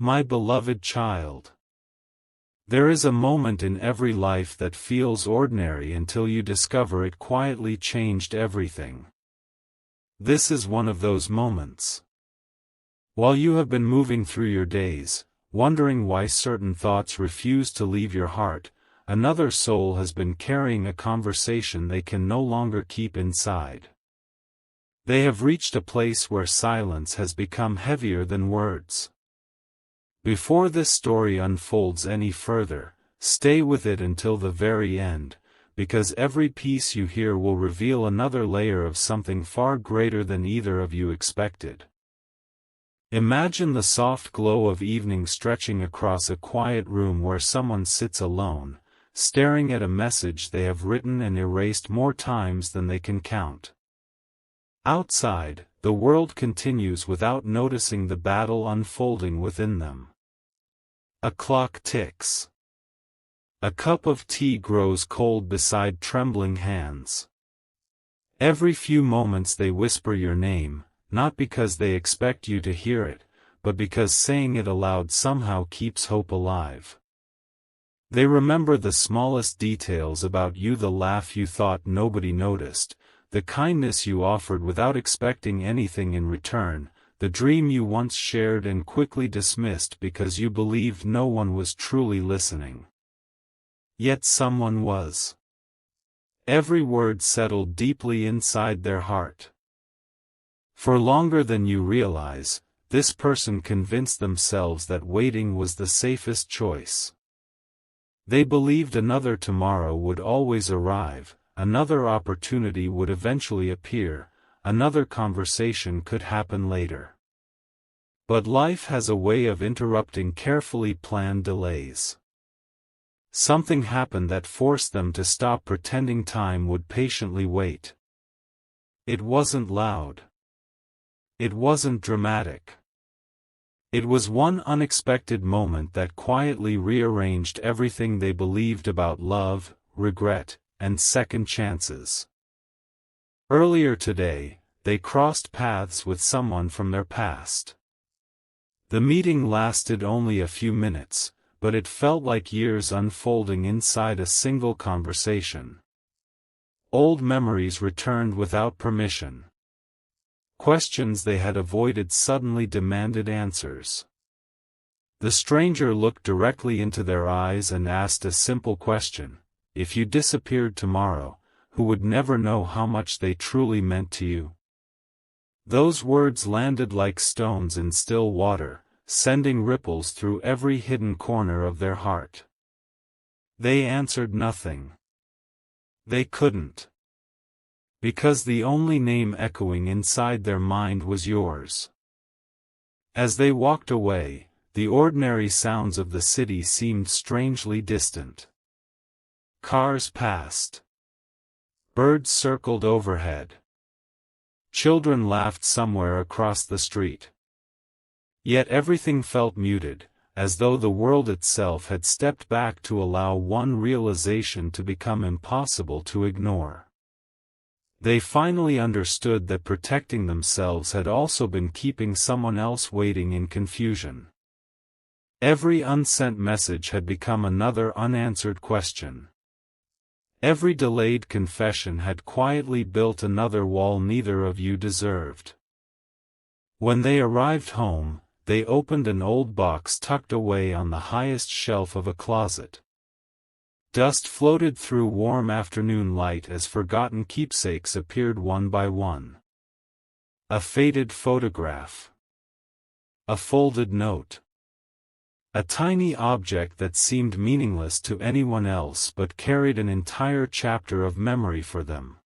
My beloved child. There is a moment in every life that feels ordinary until you discover it quietly changed everything. This is one of those moments. While you have been moving through your days, wondering why certain thoughts refuse to leave your heart, another soul has been carrying a conversation they can no longer keep inside. They have reached a place where silence has become heavier than words. Before this story unfolds any further, stay with it until the very end, because every piece you hear will reveal another layer of something far greater than either of you expected. Imagine the soft glow of evening stretching across a quiet room where someone sits alone, staring at a message they have written and erased more times than they can count. Outside, the world continues without noticing the battle unfolding within them. A clock ticks. A cup of tea grows cold beside trembling hands. Every few moments they whisper your name, not because they expect you to hear it, but because saying it aloud somehow keeps hope alive. They remember the smallest details about you, the laugh you thought nobody noticed, the kindness you offered without expecting anything in return, the dream you once shared and quickly dismissed because you believed no one was truly listening. Yet someone was. Every word settled deeply inside their heart. For longer than you realize, this person convinced themselves that waiting was the safest choice. They believed another tomorrow would always arrive, another opportunity would eventually appear, another conversation could happen later. But life has a way of interrupting carefully planned delays. Something happened that forced them to stop pretending time would patiently wait. It wasn't loud. It wasn't dramatic. It was one unexpected moment that quietly rearranged everything they believed about love, regret, and second chances. Earlier today, they crossed paths with someone from their past. The meeting lasted only a few minutes, but it felt like years unfolding inside a single conversation. Old memories returned without permission. Questions they had avoided suddenly demanded answers. The stranger looked directly into their eyes and asked a simple question: if you disappeared tomorrow, who would never know how much they truly meant to you? Those words landed like stones in still water, sending ripples through every hidden corner of their heart. They answered nothing. They couldn't. Because the only name echoing inside their mind was yours. As they walked away, the ordinary sounds of the city seemed strangely distant. Cars passed. Birds circled overhead. Children laughed somewhere across the street. Yet everything felt muted, as though the world itself had stepped back to allow one realization to become impossible to ignore. They finally understood that protecting themselves had also been keeping someone else waiting in confusion. Every unsent message had become another unanswered question. Every delayed confession had quietly built another wall neither of you deserved. When they arrived home, they opened an old box tucked away on the highest shelf of a closet. Dust floated through warm afternoon light as forgotten keepsakes appeared one by one. A faded photograph. A folded note. A tiny object that seemed meaningless to anyone else but carried an entire chapter of memory for them.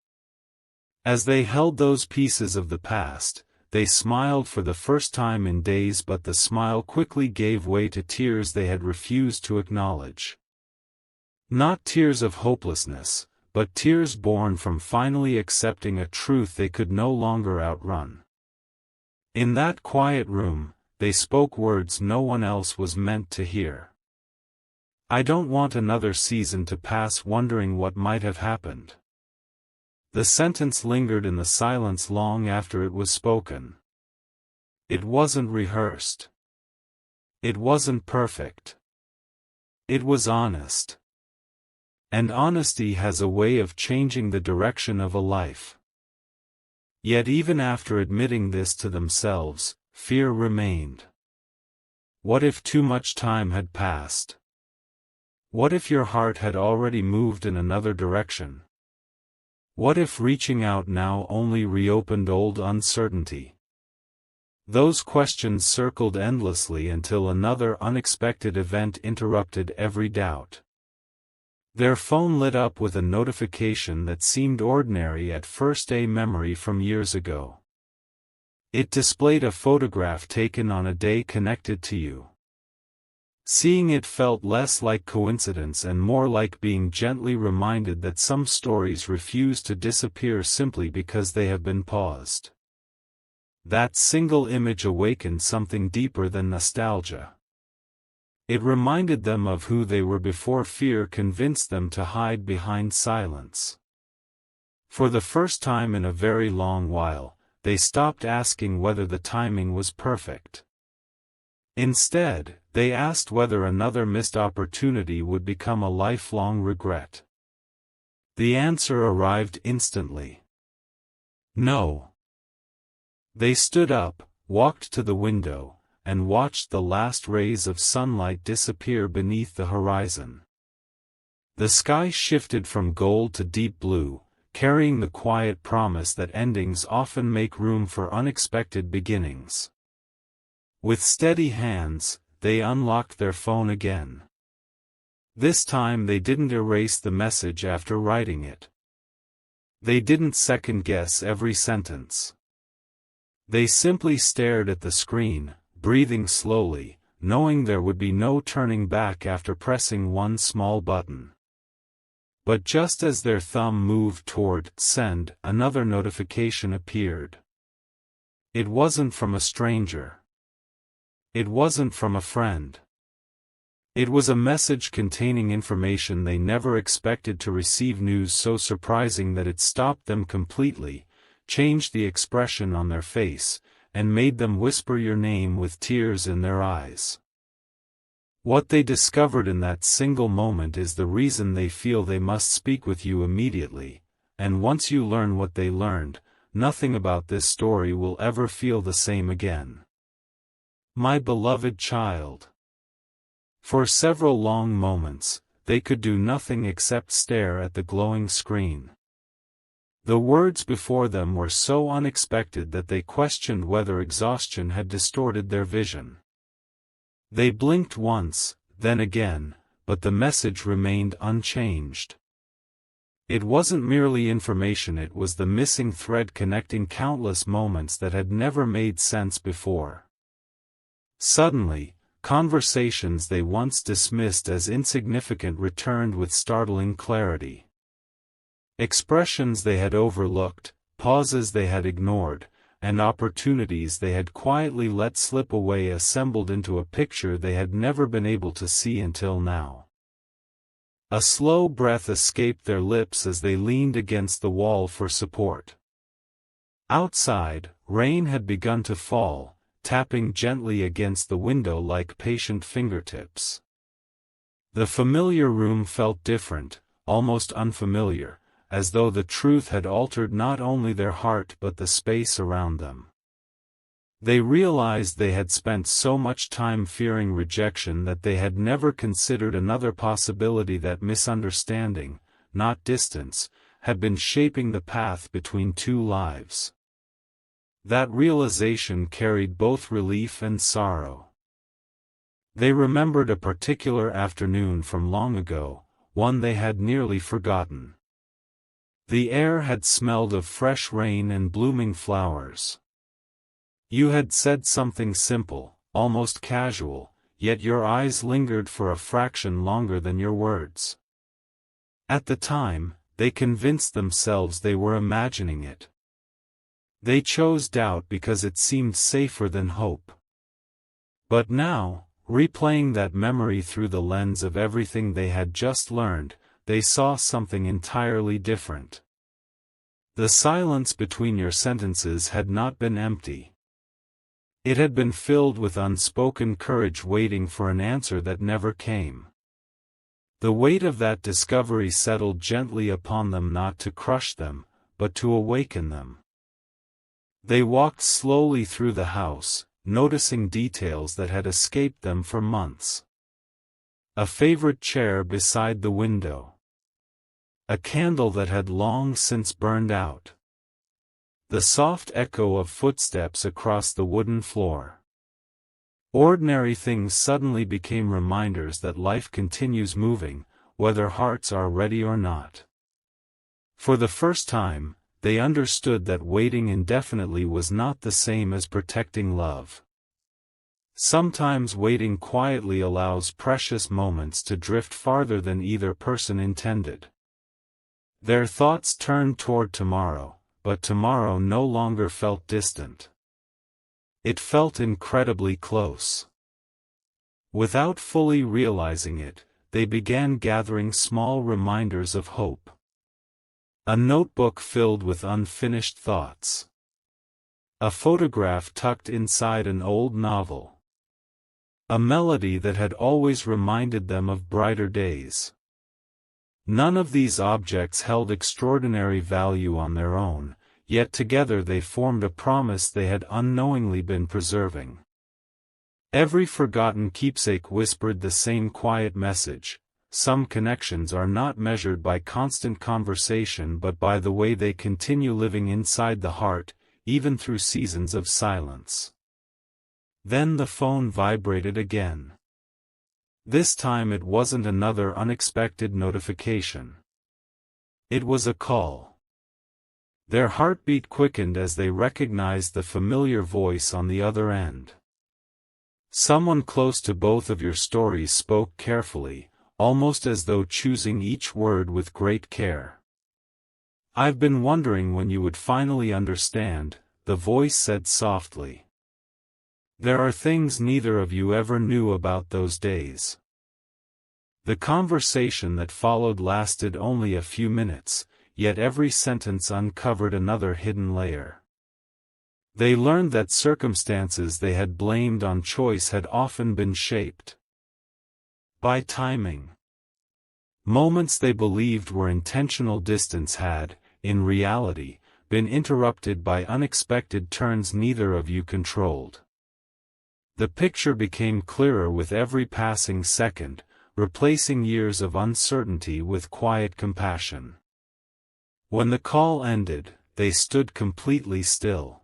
As they held those pieces of the past, they smiled for the first time in days, but the smile quickly gave way to tears they had refused to acknowledge. Not tears of hopelessness, but tears born from finally accepting a truth they could no longer outrun. In that quiet room, they spoke words no one else was meant to hear. I don't want another season to pass wondering what might have happened. The sentence lingered in the silence long after it was spoken. It wasn't rehearsed. It wasn't perfect. It was honest. And honesty has a way of changing the direction of a life. Yet even after admitting this to themselves, fear remained. What if too much time had passed? What if your heart had already moved in another direction? What if reaching out now only reopened old uncertainty? Those questions circled endlessly until another unexpected event interrupted every doubt. Their phone lit up with a notification that seemed ordinary at first, a memory from years ago. It displayed a photograph taken on a day connected to you. Seeing it felt less like coincidence and more like being gently reminded that some stories refuse to disappear simply because they have been paused. That single image awakened something deeper than nostalgia. It reminded them of who they were before fear convinced them to hide behind silence. For the first time in a very long while, they stopped asking whether the timing was perfect. Instead, they asked whether another missed opportunity would become a lifelong regret. The answer arrived instantly. No. They stood up, walked to the window, and watched the last rays of sunlight disappear beneath the horizon. The sky shifted from gold to deep blue, carrying the quiet promise that endings often make room for unexpected beginnings. With steady hands, they unlocked their phone again. This time they didn't erase the message after writing it. They didn't second-guess every sentence. They simply stared at the screen, breathing slowly, knowing there would be no turning back after pressing one small button. But just as their thumb moved toward send, another notification appeared. It wasn't from a stranger. It wasn't from a friend. It was a message containing information they never expected to receive, news so surprising that it stopped them completely, changed the expression on their face, and made them whisper your name with tears in their eyes. What they discovered in that single moment is the reason they feel they must speak with you immediately, and once you learn what they learned, nothing about this story will ever feel the same again. My beloved child. For several long moments, they could do nothing except stare at the glowing screen. The words before them were so unexpected that they questioned whether exhaustion had distorted their vision. They blinked once, then again, but the message remained unchanged. It wasn't merely information, it was the missing thread connecting countless moments that had never made sense before. Suddenly, conversations they once dismissed as insignificant returned with startling clarity. Expressions they had overlooked, pauses they had ignored, and opportunities they had quietly let slip away assembled into a picture they had never been able to see until now. A slow breath escaped their lips as they leaned against the wall for support. Outside, rain had begun to fall, tapping gently against the window like patient fingertips. The familiar room felt different, almost unfamiliar, as though the truth had altered not only their heart but the space around them. They realized they had spent so much time fearing rejection that they had never considered another possibility, that misunderstanding, not distance, had been shaping the path between two lives. That realization carried both relief and sorrow. They remembered a particular afternoon from long ago, one they had nearly forgotten. The air had smelled of fresh rain and blooming flowers. You had said something simple, almost casual, yet your eyes lingered for a fraction longer than your words. At the time, they convinced themselves they were imagining it. They chose doubt because it seemed safer than hope. But now, replaying that memory through the lens of everything they had just learned, they saw something entirely different. The silence between your sentences had not been empty. It had been filled with unspoken courage waiting for an answer that never came. The weight of that discovery settled gently upon them, not to crush them, but to awaken them. They walked slowly through the house, noticing details that had escaped them for months. A favorite chair beside the window. A candle that had long since burned out. The soft echo of footsteps across the wooden floor. Ordinary things suddenly became reminders that life continues moving, whether hearts are ready or not. For the first time, they understood that waiting indefinitely was not the same as protecting love. Sometimes waiting quietly allows precious moments to drift farther than either person intended. Their thoughts turned toward tomorrow, but tomorrow no longer felt distant. It felt incredibly close. Without fully realizing it, they began gathering small reminders of hope. A notebook filled with unfinished thoughts. A photograph tucked inside an old novel. A melody that had always reminded them of brighter days. None of these objects held extraordinary value on their own, yet together they formed a promise they had unknowingly been preserving. Every forgotten keepsake whispered the same quiet message: some connections are not measured by constant conversation but by the way they continue living inside the heart, even through seasons of silence. Then the phone vibrated again. This time it wasn't another unexpected notification. It was a call. Their heartbeat quickened as they recognized the familiar voice on the other end. Someone close to both of your stories spoke carefully, almost as though choosing each word with great care. "I've been wondering when you would finally understand," the voice said softly. "There are things neither of you ever knew about those days." The conversation that followed lasted only a few minutes, yet every sentence uncovered another hidden layer. They learned that circumstances they had blamed on choice had often been shaped by timing. Moments they believed were intentional distance had, in reality, been interrupted by unexpected turns neither of you controlled. The picture became clearer with every passing second, replacing years of uncertainty with quiet compassion. When the call ended, they stood completely still.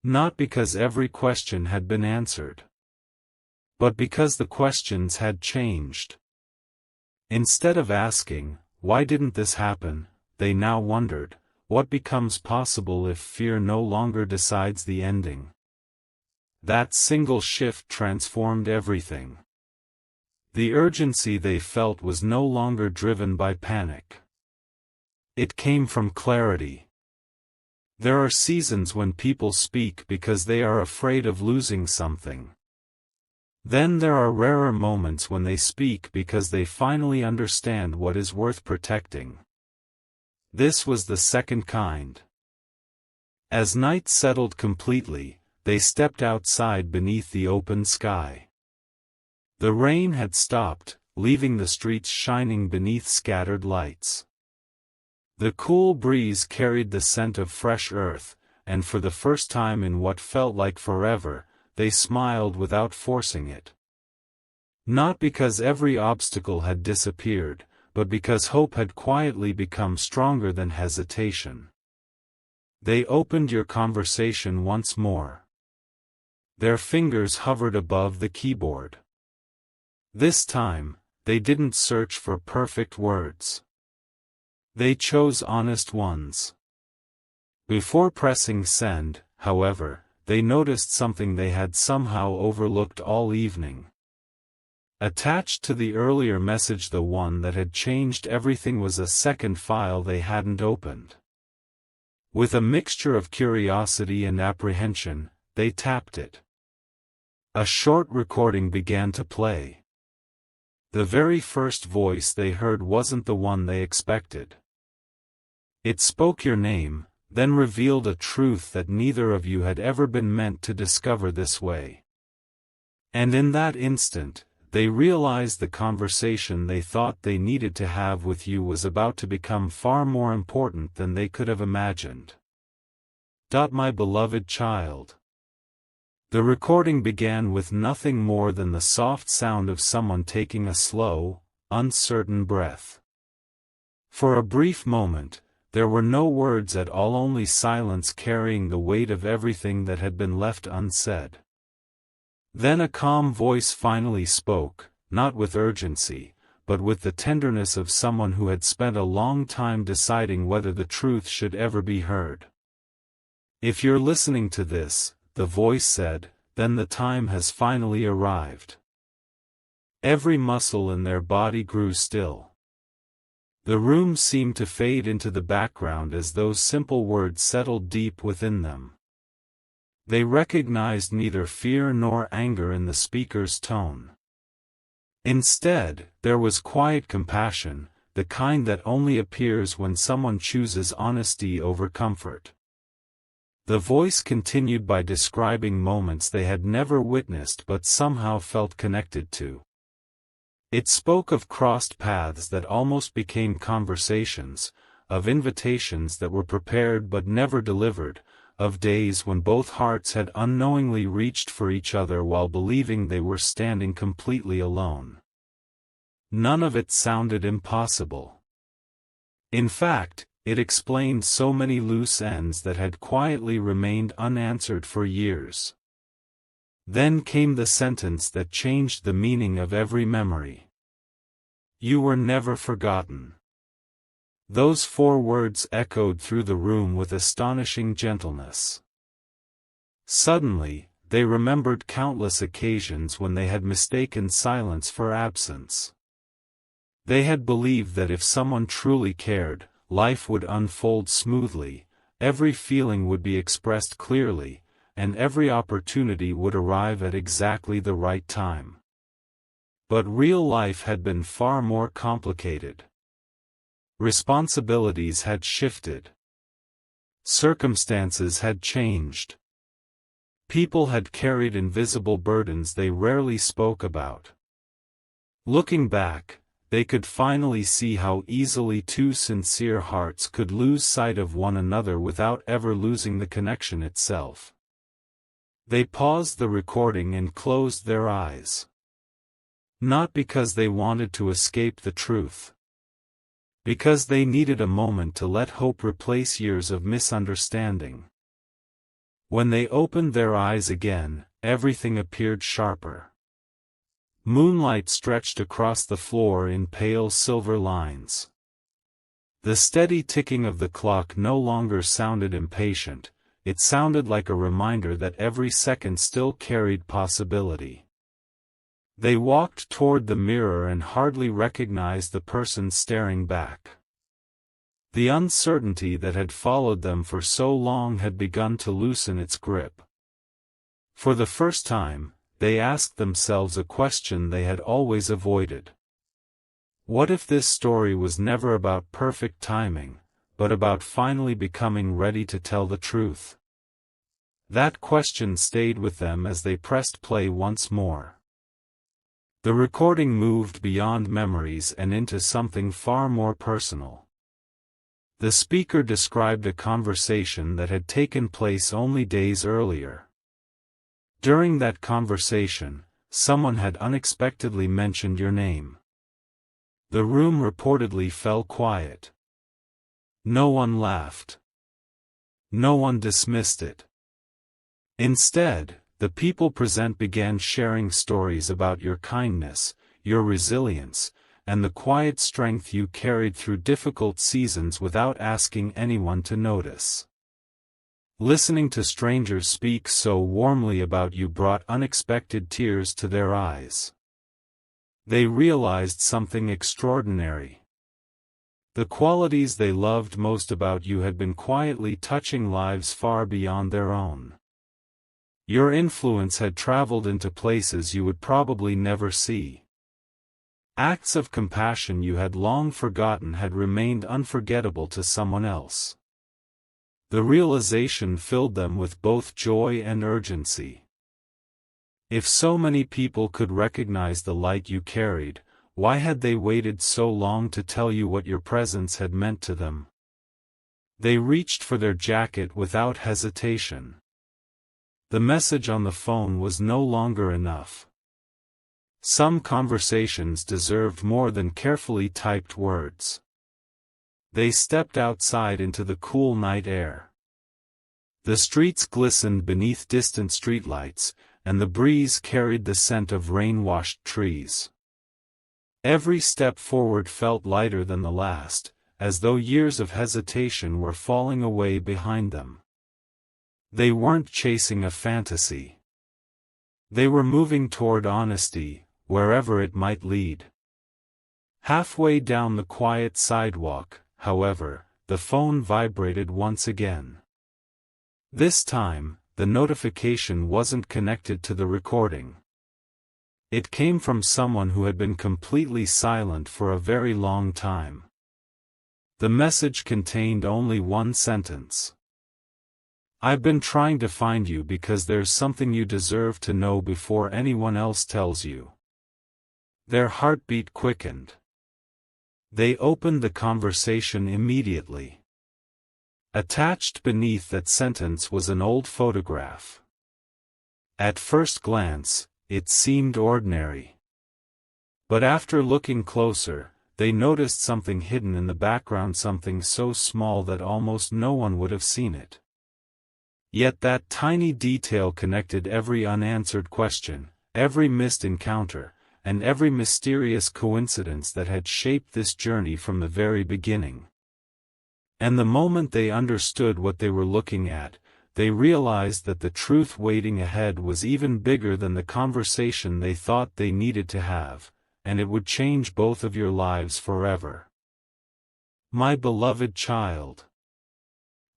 Not because every question had been answered, but because the questions had changed. Instead of asking, "Why didn't this happen?" they now wondered, what becomes possible if fear no longer decides the ending? That single shift transformed everything. The urgency they felt was no longer driven by panic. It came from clarity. There are seasons when people speak because they are afraid of losing something. Then there are rarer moments when they speak because they finally understand what is worth protecting. This was the second kind. As night settled completely, they stepped outside beneath the open sky. The rain had stopped, leaving the streets shining beneath scattered lights. The cool breeze carried the scent of fresh earth, and for the first time in what felt like forever, they smiled without forcing it. Not because every obstacle had disappeared, but because hope had quietly become stronger than hesitation. They opened your conversation once more. Their fingers hovered above the keyboard. This time, they didn't search for perfect words. They chose honest ones. Before pressing send, however, they noticed something they had somehow overlooked all evening. Attached to the earlier message, the one that had changed everything, was a second file they hadn't opened. With a mixture of curiosity and apprehension, they tapped it. A short recording began to play. The very first voice they heard wasn't the one they expected. It spoke your name, then revealed a truth that neither of you had ever been meant to discover this way. And in that instant, they realized the conversation they thought they needed to have with you was about to become far more important than they could have imagined. My beloved child. The recording began with nothing more than the soft sound of someone taking a slow, uncertain breath. For a brief moment, there were no words at all, only silence carrying the weight of everything that had been left unsaid. Then a calm voice finally spoke, not with urgency, but with the tenderness of someone who had spent a long time deciding whether the truth should ever be heard. If you're listening to this, the voice said, then the time has finally arrived. Every muscle in their body grew still. The room seemed to fade into the background as those simple words settled deep within them. They recognized neither fear nor anger in the speaker's tone. Instead, there was quiet compassion, the kind that only appears when someone chooses honesty over comfort. The voice continued by describing moments they had never witnessed but somehow felt connected to. It spoke of crossed paths that almost became conversations, of invitations that were prepared but never delivered, of days when both hearts had unknowingly reached for each other while believing they were standing completely alone. None of it sounded impossible. In fact, it explained so many loose ends that had quietly remained unanswered for years. Then came the sentence that changed the meaning of every memory. You were never forgotten. Those 4 words echoed through the room with astonishing gentleness. Suddenly, they remembered countless occasions when they had mistaken silence for absence. They had believed that if someone truly cared, life would unfold smoothly, every feeling would be expressed clearly, and every opportunity would arrive at exactly the right time. But real life had been far more complicated. Responsibilities had shifted. Circumstances had changed. People had carried invisible burdens they rarely spoke about. Looking back, they could finally see how easily 2 sincere hearts could lose sight of one another without ever losing the connection itself. They paused the recording and closed their eyes. Not because they wanted to escape the truth. Because they needed a moment to let hope replace years of misunderstanding. When they opened their eyes again, everything appeared sharper. Moonlight stretched across the floor in pale silver lines. The steady ticking of the clock no longer sounded impatient, it sounded like a reminder that every second still carried possibility. They walked toward the mirror and hardly recognized the person staring back. The uncertainty that had followed them for so long had begun to loosen its grip. For the first time, they asked themselves a question they had always avoided. What if this story was never about perfect timing, but about finally becoming ready to tell the truth? That question stayed with them as they pressed play once more. The recording moved beyond memories and into something far more personal. The speaker described a conversation that had taken place only days earlier. During that conversation, someone had unexpectedly mentioned your name. The room reportedly fell quiet. No one laughed. No one dismissed it. Instead, the people present began sharing stories about your kindness, your resilience, and the quiet strength you carried through difficult seasons without asking anyone to notice. Listening to strangers speak so warmly about you brought unexpected tears to their eyes. They realized something extraordinary. The qualities they loved most about you had been quietly touching lives far beyond their own. Your influence had traveled into places you would probably never see. Acts of compassion you had long forgotten had remained unforgettable to someone else. The realization filled them with both joy and urgency. If so many people could recognize the light you carried, why had they waited so long to tell you what your presence had meant to them? They reached for their jacket without hesitation. The message on the phone was no longer enough. Some conversations deserved more than carefully typed words. They stepped outside into the cool night air. The streets glistened beneath distant streetlights, and the breeze carried the scent of rain-washed trees. Every step forward felt lighter than the last, as though years of hesitation were falling away behind them. They weren't chasing a fantasy. They were moving toward honesty, wherever it might lead. Halfway down the quiet sidewalk, however, the phone vibrated once again. This time, the notification wasn't connected to the recording. It came from someone who had been completely silent for a very long time. The message contained only one sentence. "I've been trying to find you because there's something you deserve to know before anyone else tells you." Their heartbeat quickened. They opened the conversation immediately. Attached beneath that sentence was an old photograph. At first glance, it seemed ordinary. But after looking closer, they noticed something hidden in the background, something so small that almost no one would have seen it. Yet that tiny detail connected every unanswered question, every missed encounter, and every mysterious coincidence that had shaped this journey from the very beginning. And the moment they understood what they were looking at, they realized that the truth waiting ahead was even bigger than the conversation they thought they needed to have, and it would change both of your lives forever. My beloved child.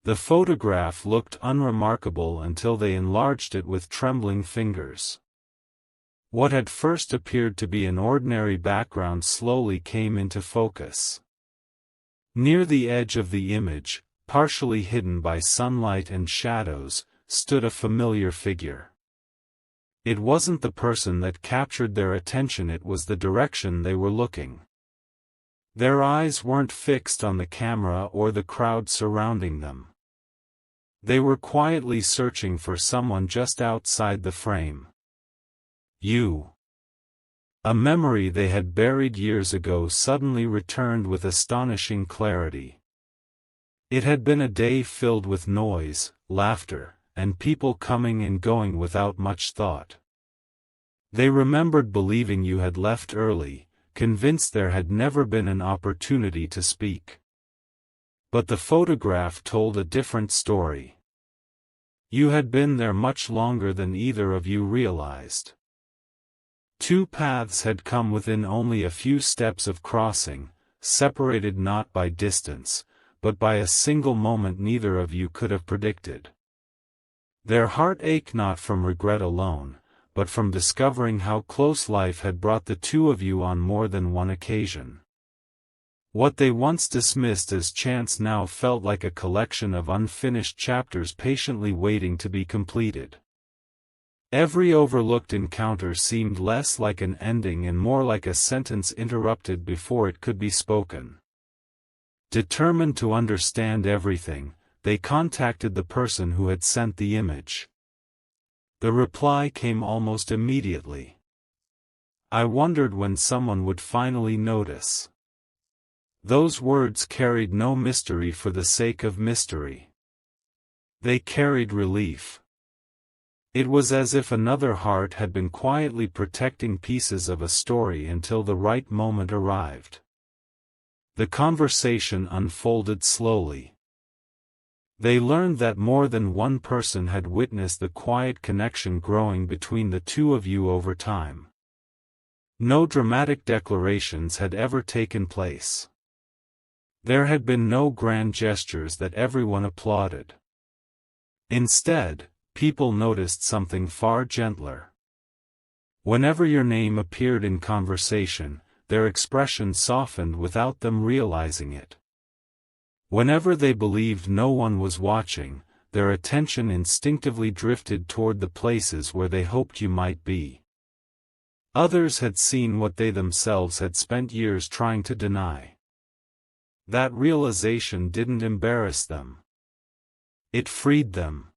The photograph looked unremarkable until they enlarged it with trembling fingers. What had first appeared to be an ordinary background slowly came into focus. Near the edge of the image, partially hidden by sunlight and shadows, stood a familiar figure. It wasn't the person that captured their attention, it was the direction they were looking. Their eyes weren't fixed on the camera or the crowd surrounding them. They were quietly searching for someone just outside the frame. You. A memory they had buried years ago suddenly returned with astonishing clarity. It had been a day filled with noise, laughter, and people coming and going without much thought. They remembered believing you had left early, convinced there had never been an opportunity to speak. But the photograph told a different story. You had been there much longer than either of you realized. Two paths had come within only a few steps of crossing, separated not by distance, but by a single moment neither of you could have predicted. Their heart ached not from regret alone, but from discovering how close life had brought the two of you on more than one occasion. What they once dismissed as chance now felt like a collection of unfinished chapters patiently waiting to be completed. Every overlooked encounter seemed less like an ending and more like a sentence interrupted before it could be spoken. Determined to understand everything, they contacted the person who had sent the image. The reply came almost immediately. I wondered when someone would finally notice. Those words carried no mystery for the sake of mystery. They carried relief. It was as if another heart had been quietly protecting pieces of a story until the right moment arrived. The conversation unfolded slowly. They learned that more than one person had witnessed the quiet connection growing between the two of you over time. No dramatic declarations had ever taken place. There had been no grand gestures that everyone applauded. Instead, people noticed something far gentler. Whenever your name appeared in conversation, their expression softened without them realizing it. Whenever they believed no one was watching, their attention instinctively drifted toward the places where they hoped you might be. Others had seen what they themselves had spent years trying to deny. That realization didn't embarrass them. It freed them.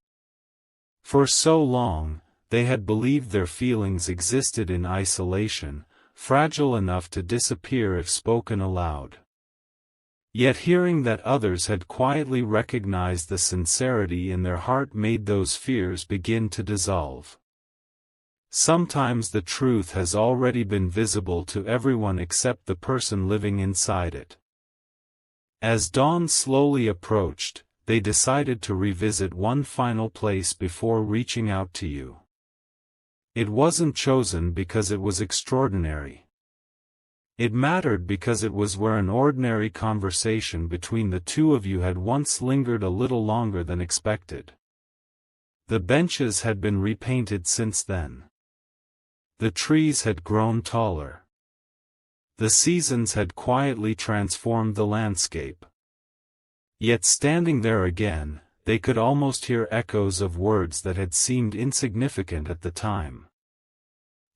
For so long, they had believed their feelings existed in isolation, fragile enough to disappear if spoken aloud. Yet hearing that others had quietly recognized the sincerity in their heart made those fears begin to dissolve. Sometimes the truth has already been visible to everyone except the person living inside it. As dawn slowly approached, they decided to revisit one final place before reaching out to you. It wasn't chosen because it was extraordinary. It mattered because it was where an ordinary conversation between the two of you had once lingered a little longer than expected. The benches had been repainted since then. The trees had grown taller. The seasons had quietly transformed the landscape. Yet standing there again, they could almost hear echoes of words that had seemed insignificant at the time.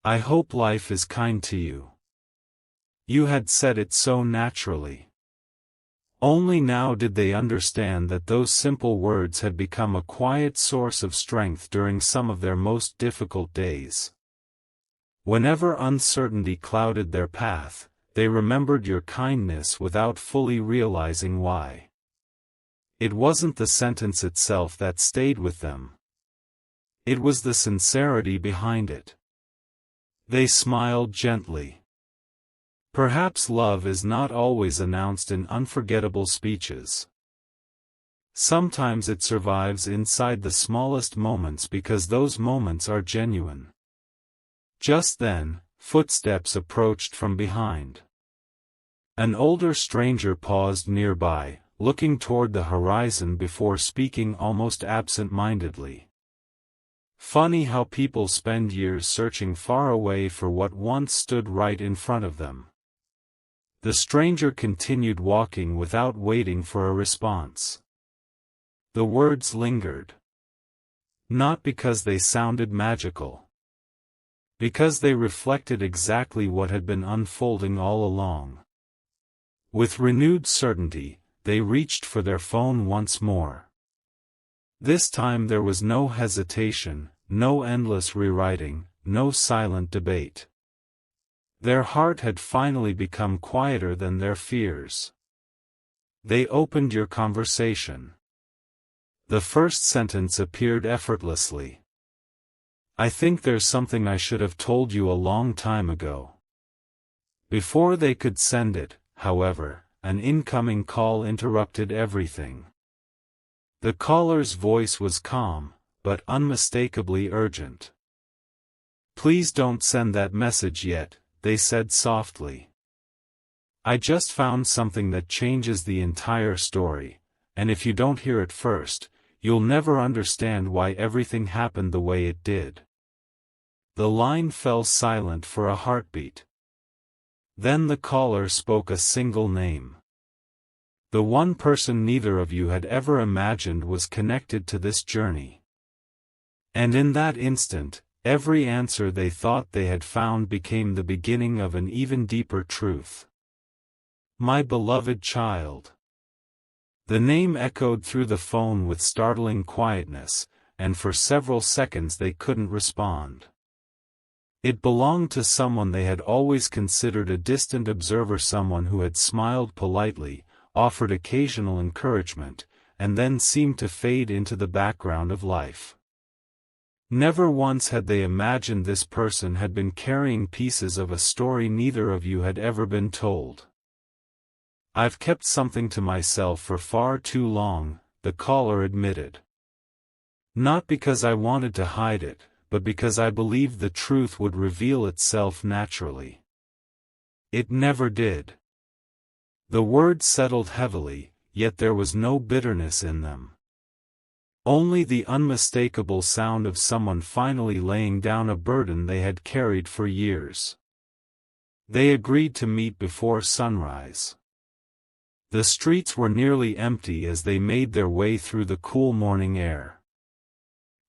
"I hope life is kind to you." You had said it so naturally. Only now did they understand that those simple words had become a quiet source of strength during some of their most difficult days. Whenever uncertainty clouded their path, they remembered your kindness without fully realizing why. It wasn't the sentence itself that stayed with them. It was the sincerity behind it. They smiled gently. Perhaps love is not always announced in unforgettable speeches. Sometimes it survives inside the smallest moments because those moments are genuine. Just then, footsteps approached from behind. An older stranger paused nearby, looking toward the horizon before speaking almost absent-mindedly. Funny how people spend years searching far away for what once stood right in front of them. The stranger continued walking without waiting for a response. The words lingered. Not because they sounded magical. Because they reflected exactly what had been unfolding all along. With renewed certainty, they reached for their phone once more. This time there was no hesitation, no endless rewriting, no silent debate. Their heart had finally become quieter than their fears. They opened your conversation. The first sentence appeared effortlessly. "I think there's something I should have told you a long time ago." Before they could send it, however, an incoming call interrupted everything. The caller's voice was calm, but unmistakably urgent. "Please don't send that message yet," they said softly. "I just found something that changes the entire story, and if you don't hear it first, you'll never understand why everything happened the way it did." The line fell silent for a heartbeat. Then the caller spoke a single name. The one person neither of you had ever imagined was connected to this journey. And in that instant, every answer they thought they had found became the beginning of an even deeper truth. "My beloved child." The name echoed through the phone with startling quietness, and for several seconds they couldn't respond. It belonged to someone they had always considered a distant observer, someone who had smiled politely, offered occasional encouragement, and then seemed to fade into the background of life. Never once had they imagined this person had been carrying pieces of a story neither of you had ever been told. "I've kept something to myself for far too long," the caller admitted. "Not because I wanted to hide it, but because I believed the truth would reveal itself naturally. It never did." The words settled heavily, yet there was no bitterness in them. Only the unmistakable sound of someone finally laying down a burden they had carried for years. They agreed to meet before sunrise. The streets were nearly empty as they made their way through the cool morning air.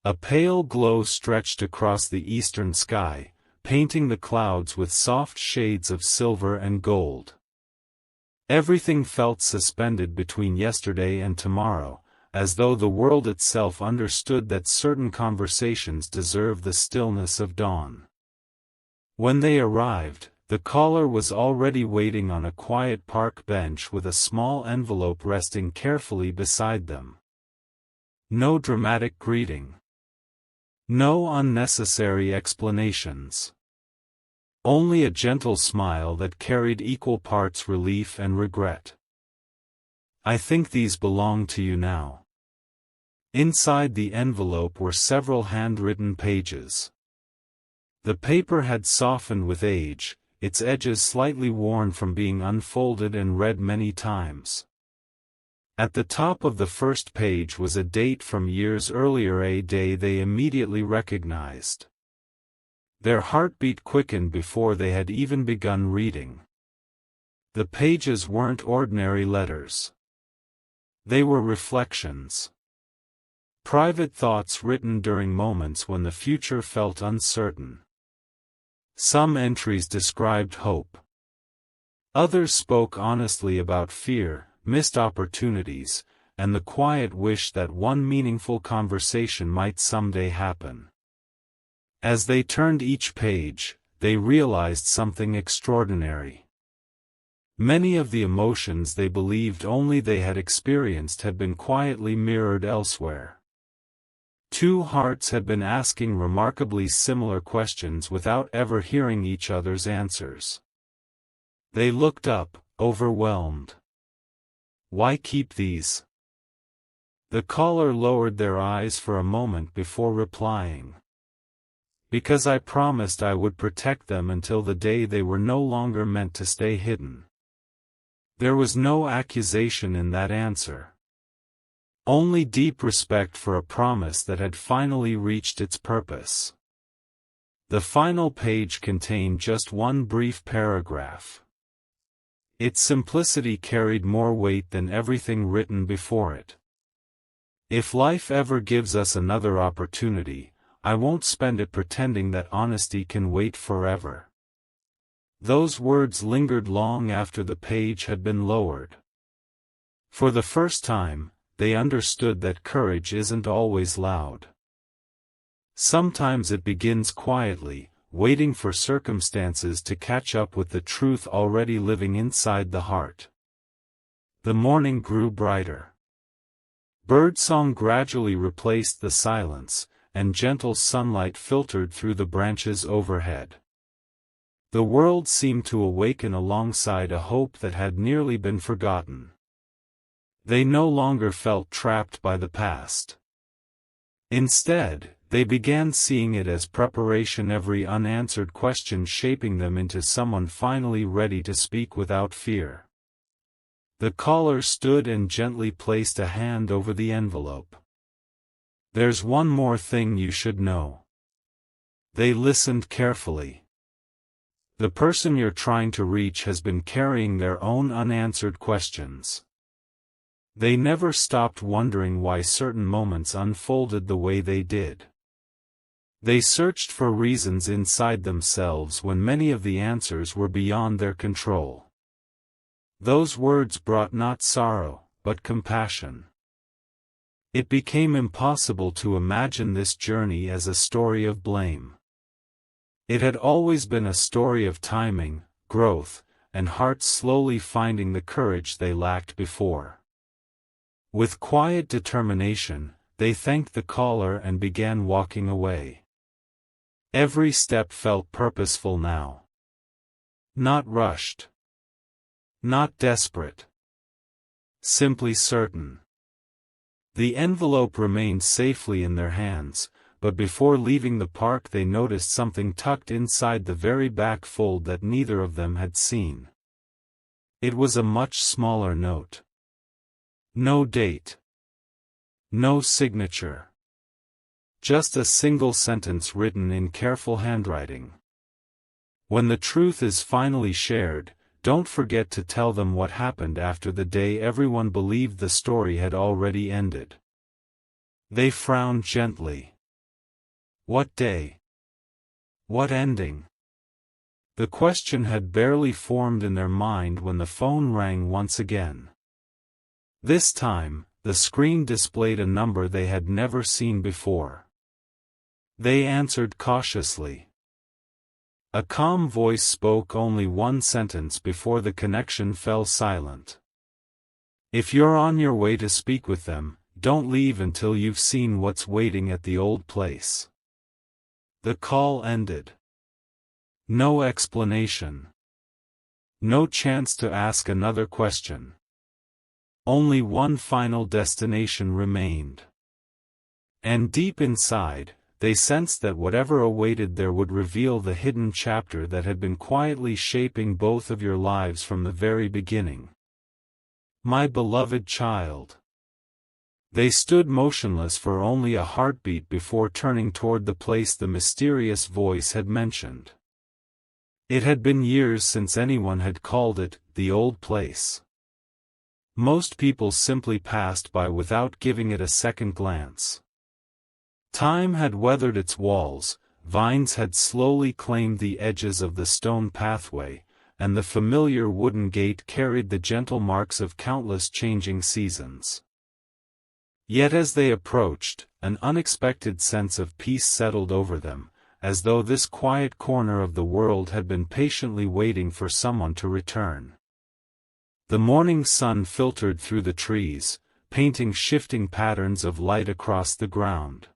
A pale glow stretched across the eastern sky, painting the clouds with soft shades of silver and gold. Everything felt suspended between yesterday and tomorrow, as though the world itself understood that certain conversations deserve the stillness of dawn. When they arrived, the caller was already waiting on a quiet park bench with a small envelope resting carefully beside them. No dramatic greeting. No unnecessary explanations. Only a gentle smile that carried equal parts relief and regret. "I think these belong to you now." Inside the envelope were several handwritten pages. The paper had softened with age, its edges slightly worn from being unfolded and read many times. At the top of the first page was a date from years earlier, a day they immediately recognized. Their heartbeat quickened before they had even begun reading. The pages weren't ordinary letters. They were reflections. Private thoughts written during moments when the future felt uncertain. Some entries described hope. Others spoke honestly about fear, missed opportunities, and the quiet wish that one meaningful conversation might someday happen. As they turned each page, they realized something extraordinary. Many of the emotions they believed only they had experienced had been quietly mirrored elsewhere. Two hearts had been asking remarkably similar questions without ever hearing each other's answers. They looked up, overwhelmed. "Why keep these?" The caller lowered their eyes for a moment before replying. "Because I promised I would protect them until the day they were no longer meant to stay hidden." There was no accusation in that answer. Only deep respect for a promise that had finally reached its purpose. The final page contained just one brief paragraph. Its simplicity carried more weight than everything written before it. "If life ever gives us another opportunity, I won't spend it pretending that honesty can wait forever." Those words lingered long after the page had been lowered. For the first time, they understood that courage isn't always loud. Sometimes it begins quietly, waiting for circumstances to catch up with the truth already living inside the heart. The morning grew brighter. Birdsong gradually replaced the silence, and gentle sunlight filtered through the branches overhead. The world seemed to awaken alongside a hope that had nearly been forgotten. They no longer felt trapped by the past. Instead, they began seeing it as preparation, every unanswered question shaping them into someone finally ready to speak without fear. The caller stood and gently placed a hand over the envelope. "There's one more thing you should know." They listened carefully. "The person you're trying to reach has been carrying their own unanswered questions. They never stopped wondering why certain moments unfolded the way they did. They searched for reasons inside themselves when many of the answers were beyond their control." Those words brought not sorrow, but compassion. It became impossible to imagine this journey as a story of blame. It had always been a story of timing, growth, and hearts slowly finding the courage they lacked before. With quiet determination, they thanked the caller and began walking away. Every step felt purposeful now. Not rushed. Not desperate. Simply certain. The envelope remained safely in their hands, but before leaving the park they noticed something tucked inside the very back fold that neither of them had seen. It was a much smaller note. No date. No signature. Just a single sentence written in careful handwriting. "When the truth is finally shared, don't forget to tell them what happened after the day everyone believed the story had already ended." They frowned gently. What day? What ending? The question had barely formed in their mind when the phone rang once again. This time, the screen displayed a number they had never seen before. They answered cautiously. A calm voice spoke only one sentence before the connection fell silent. "If you're on your way to speak with them, don't leave until you've seen what's waiting at the old place." The call ended. No explanation. No chance to ask another question. Only one final destination remained. And deep inside, they sensed that whatever awaited there would reveal the hidden chapter that had been quietly shaping both of your lives from the very beginning. My beloved child. They stood motionless for only a heartbeat before turning toward the place the mysterious voice had mentioned. It had been years since anyone had called it the old place. Most people simply passed by without giving it a second glance. Time had weathered its walls, vines had slowly claimed the edges of the stone pathway, and the familiar wooden gate carried the gentle marks of countless changing seasons. Yet as they approached, an unexpected sense of peace settled over them, as though this quiet corner of the world had been patiently waiting for someone to return. The morning sun filtered through the trees, painting shifting patterns of light across the ground.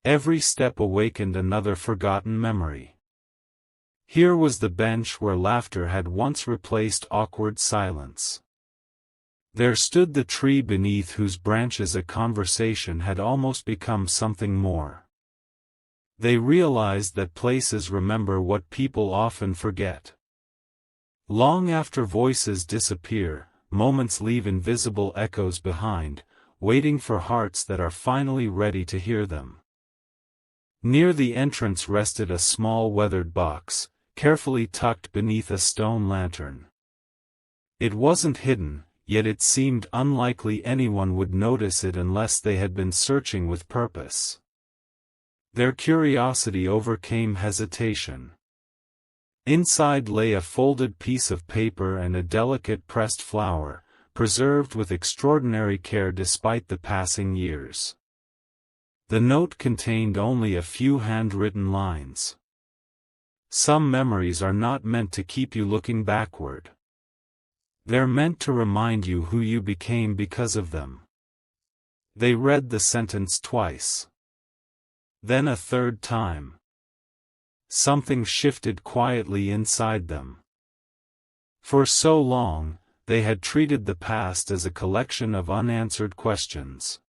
Every step awakened another forgotten memory. Here was the bench where laughter had once replaced awkward silence. There stood the tree beneath whose branches a conversation had almost become something more. They realized that places remember what people often forget. Long after voices disappear, moments leave invisible echoes behind, waiting for hearts that are finally ready to hear them. Near the entrance rested a small weathered box, carefully tucked beneath a stone lantern. It wasn't hidden, yet it seemed unlikely anyone would notice it unless they had been searching with purpose. Their curiosity overcame hesitation. Inside lay a folded piece of paper and a delicate pressed flower, preserved with extraordinary care despite the passing years. The note contained only a few handwritten lines. Some memories are not meant to keep you looking backward. They're meant to remind you who you became because of them. They read the sentence twice. Then a third time. Something shifted quietly inside them. For so long, they had treated the past as a collection of unanswered questions.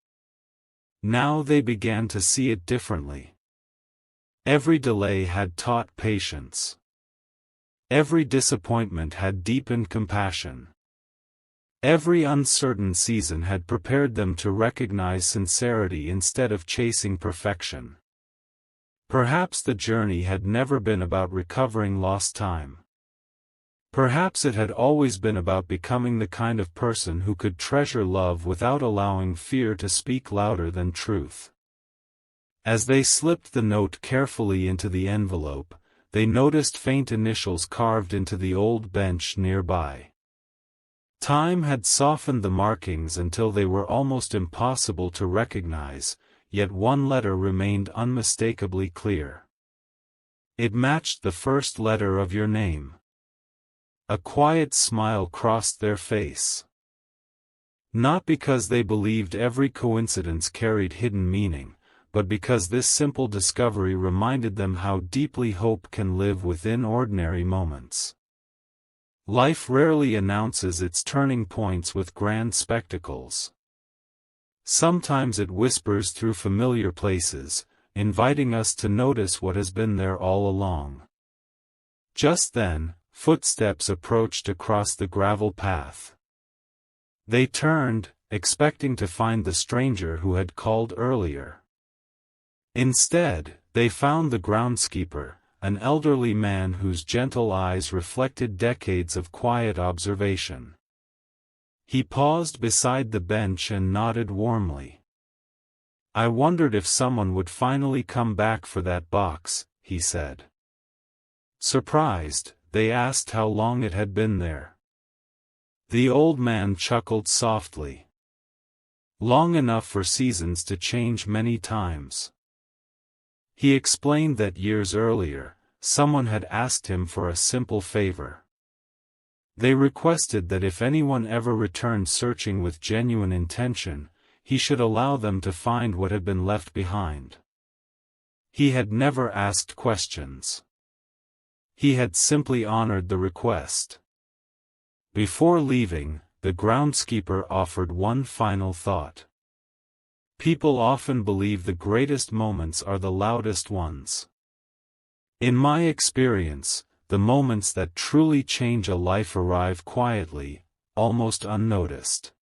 Now they began to see it differently. Every delay had taught patience. Every disappointment had deepened compassion. Every uncertain season had prepared them to recognize sincerity instead of chasing perfection. Perhaps the journey had never been about recovering lost time. Perhaps it had always been about becoming the kind of person who could treasure love without allowing fear to speak louder than truth. As they slipped the note carefully into the envelope, they noticed faint initials carved into the old bench nearby. Time had softened the markings until they were almost impossible to recognize, yet one letter remained unmistakably clear. It matched the first letter of your name. A quiet smile crossed their face. Not because they believed every coincidence carried hidden meaning, but because this simple discovery reminded them how deeply hope can live within ordinary moments. Life rarely announces its turning points with grand spectacles. Sometimes it whispers through familiar places, inviting us to notice what has been there all along. Just then, footsteps approached across the gravel path. They turned, expecting to find the stranger who had called earlier. Instead, they found the groundskeeper, an elderly man whose gentle eyes reflected decades of quiet observation. He paused beside the bench and nodded warmly. "I wondered if someone would finally come back for that box," he said. Surprised, they asked how long it had been there. The old man chuckled softly. "Long enough for seasons to change many times." He explained that years earlier, someone had asked him for a simple favor. They requested that if anyone ever returned searching with genuine intention, he should allow them to find what had been left behind. He had never asked questions. He had simply honored the request. Before leaving, the groundskeeper offered one final thought. "People often believe the greatest moments are the loudest ones. In my experience, the moments that truly change a life arrive quietly, almost unnoticed."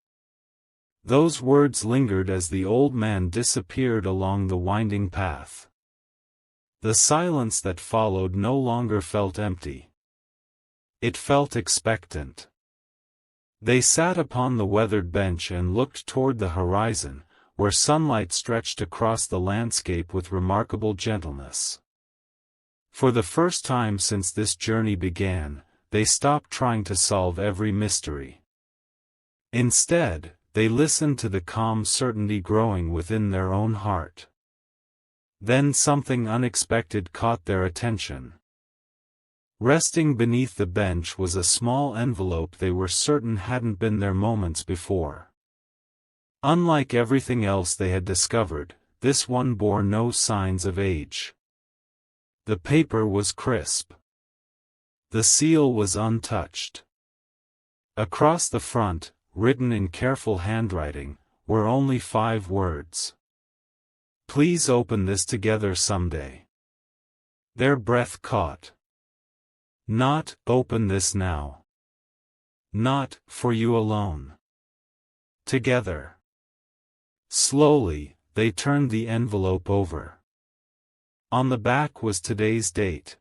Those words lingered as the old man disappeared along the winding path. The silence that followed no longer felt empty. It felt expectant. They sat upon the weathered bench and looked toward the horizon, where sunlight stretched across the landscape with remarkable gentleness. For the first time since this journey began, they stopped trying to solve every mystery. Instead, they listened to the calm certainty growing within their own heart. Then something unexpected caught their attention. Resting beneath the bench was a small envelope they were certain hadn't been there moments before. Unlike everything else they had discovered, this one bore no signs of age. The paper was crisp. The seal was untouched. Across the front, written in careful handwriting, were only 5 words. "Please open this together someday." Their breath caught. Not, "Open this now." Not, "For you alone." Together. Slowly, they turned the envelope over. On the back was today's date.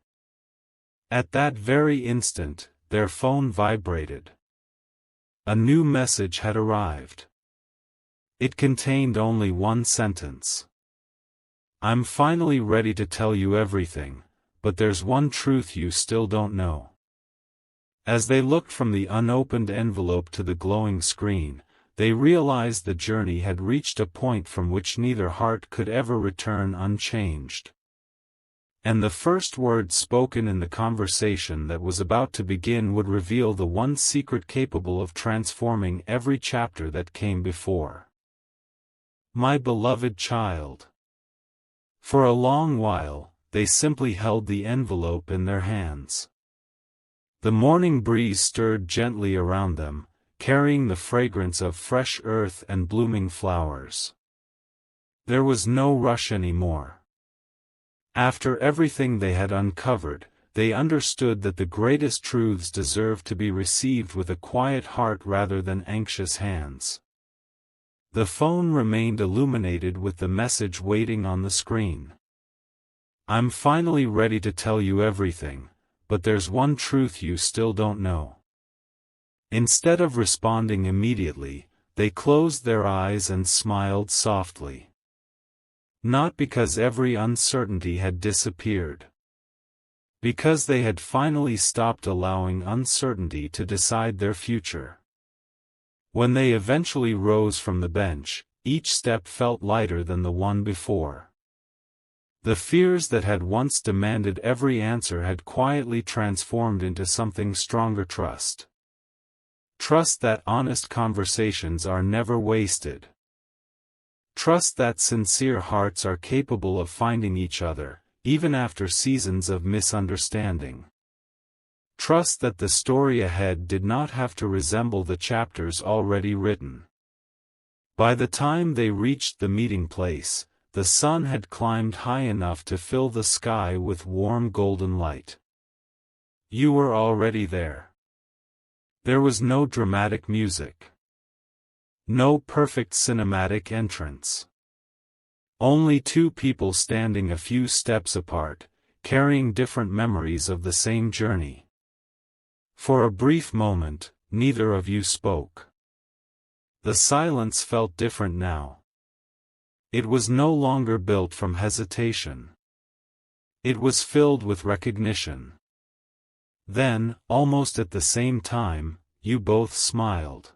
At that very instant, their phone vibrated. A new message had arrived. It contained only one sentence. "I'm finally ready to tell you everything, but there's one truth you still don't know." As they looked from the unopened envelope to the glowing screen, they realized the journey had reached a point from which neither heart could ever return unchanged. And the first word spoken in the conversation that was about to begin would reveal the one secret capable of transforming every chapter that came before. "My beloved child." For a long while, they simply held the envelope in their hands. The morning breeze stirred gently around them, carrying the fragrance of fresh earth and blooming flowers. There was no rush anymore. After everything they had uncovered, they understood that the greatest truths deserved to be received with a quiet heart rather than anxious hands. The phone remained illuminated with the message waiting on the screen. "I'm finally ready to tell you everything, but there's one truth you still don't know." Instead of responding immediately, they closed their eyes and smiled softly. Not because every uncertainty had disappeared. Because they had finally stopped allowing uncertainty to decide their future. When they eventually rose from the bench, each step felt lighter than the one before. The fears that had once demanded every answer had quietly transformed into something stronger: trust. Trust that honest conversations are never wasted. Trust that sincere hearts are capable of finding each other, even after seasons of misunderstanding. Trust that the story ahead did not have to resemble the chapters already written. By the time they reached the meeting place, the sun had climbed high enough to fill the sky with warm golden light. You were already there. There was no dramatic music. No perfect cinematic entrance. Only 2 people standing a few steps apart, carrying different memories of the same journey. For a brief moment, neither of you spoke. The silence felt different now. It was no longer built from hesitation. It was filled with recognition. Then, almost at the same time, you both smiled.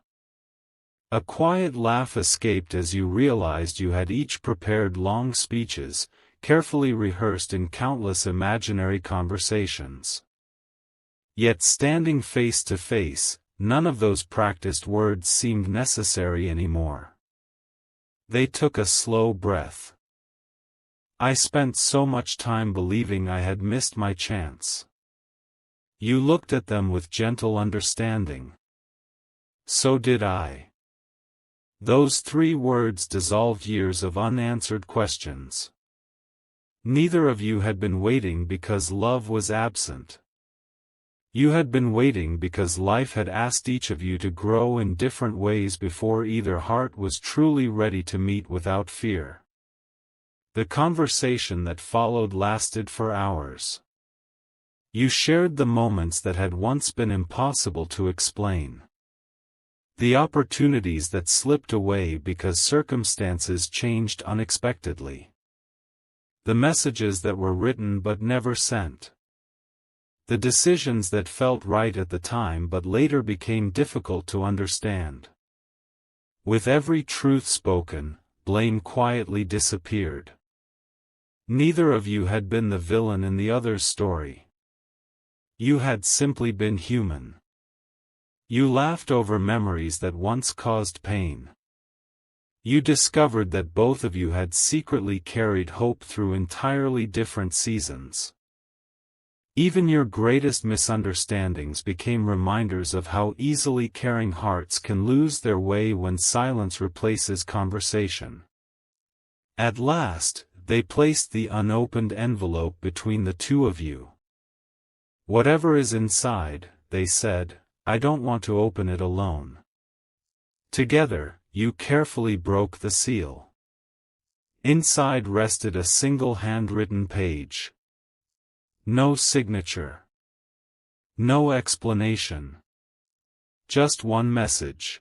A quiet laugh escaped as you realized you had each prepared long speeches, carefully rehearsed in countless imaginary conversations. Yet standing face to face, none of those practiced words seemed necessary anymore. They took a slow breath. I spent so much time believing I had missed my chance. You looked at them with gentle understanding. So did I. Those 3 words dissolved years of unanswered questions. Neither of you had been waiting because love was absent. You had been waiting because life had asked each of you to grow in different ways before either heart was truly ready to meet without fear. The conversation that followed lasted for hours. You shared the moments that had once been impossible to explain. The opportunities that slipped away because circumstances changed unexpectedly. The messages that were written but never sent. The decisions that felt right at the time but later became difficult to understand. With every truth spoken, blame quietly disappeared. Neither of you had been the villain in the other's story. You had simply been human. You laughed over memories that once caused pain. You discovered that both of you had secretly carried hope through entirely different seasons. Even your greatest misunderstandings became reminders of how easily caring hearts can lose their way when silence replaces conversation. At last, they placed the unopened envelope between the two of you. "Whatever is inside," they said, "I don't want to open it alone." Together, you carefully broke the seal. Inside rested a single handwritten page. No signature. No explanation. Just one message.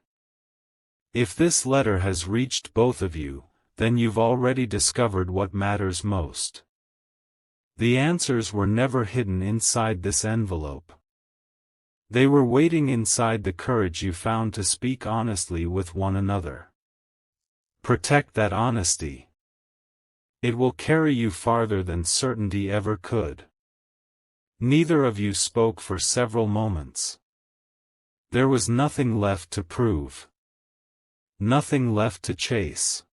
If this letter has reached both of you, then you've already discovered what matters most. The answers were never hidden inside this envelope. They were waiting inside the courage you found to speak honestly with one another. Protect that honesty. It will carry you farther than certainty ever could. Neither of you spoke for several moments. There was nothing left to prove. Nothing left to chase.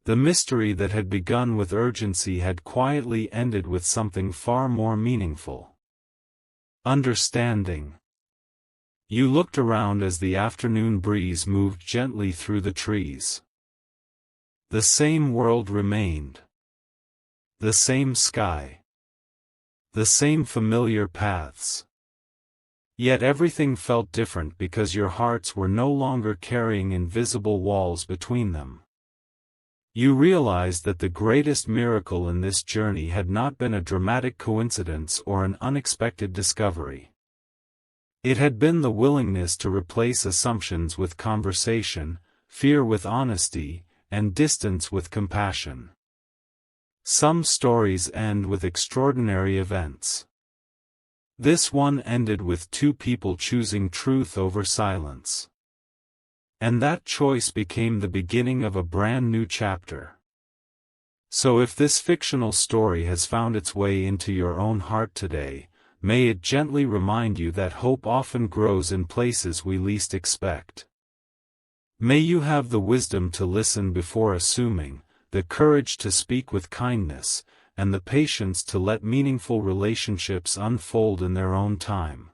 The mystery that had begun with urgency had quietly ended with something far more meaningful. Understanding. You looked around as the afternoon breeze moved gently through the trees. The same world remained. The same sky. The same familiar paths. Yet everything felt different because your hearts were no longer carrying invisible walls between them. You realized that the greatest miracle in this journey had not been a dramatic coincidence or an unexpected discovery. It had been the willingness to replace assumptions with conversation, fear with honesty, and distance with compassion. Some stories end with extraordinary events. This one ended with 2 people choosing truth over silence. And that choice became the beginning of a brand new chapter. So if this fictional story has found its way into your own heart today, may it gently remind you that hope often grows in places we least expect. May you have the wisdom to listen before assuming, the courage to speak with kindness, and the patience to let meaningful relationships unfold in their own time.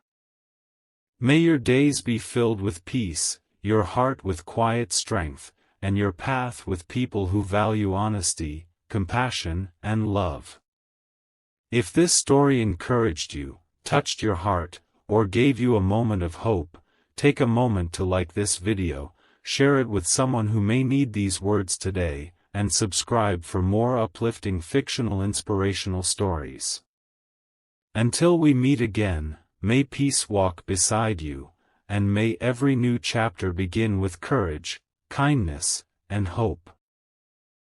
May your days be filled with peace, your heart with quiet strength, and your path with people who value honesty, compassion, and love. If this story encouraged you, touched your heart, or gave you a moment of hope, take a moment to like this video, share it with someone who may need these words today, and subscribe for more uplifting fictional inspirational stories. Until we meet again, may peace walk beside you, and may every new chapter begin with courage, kindness, and hope.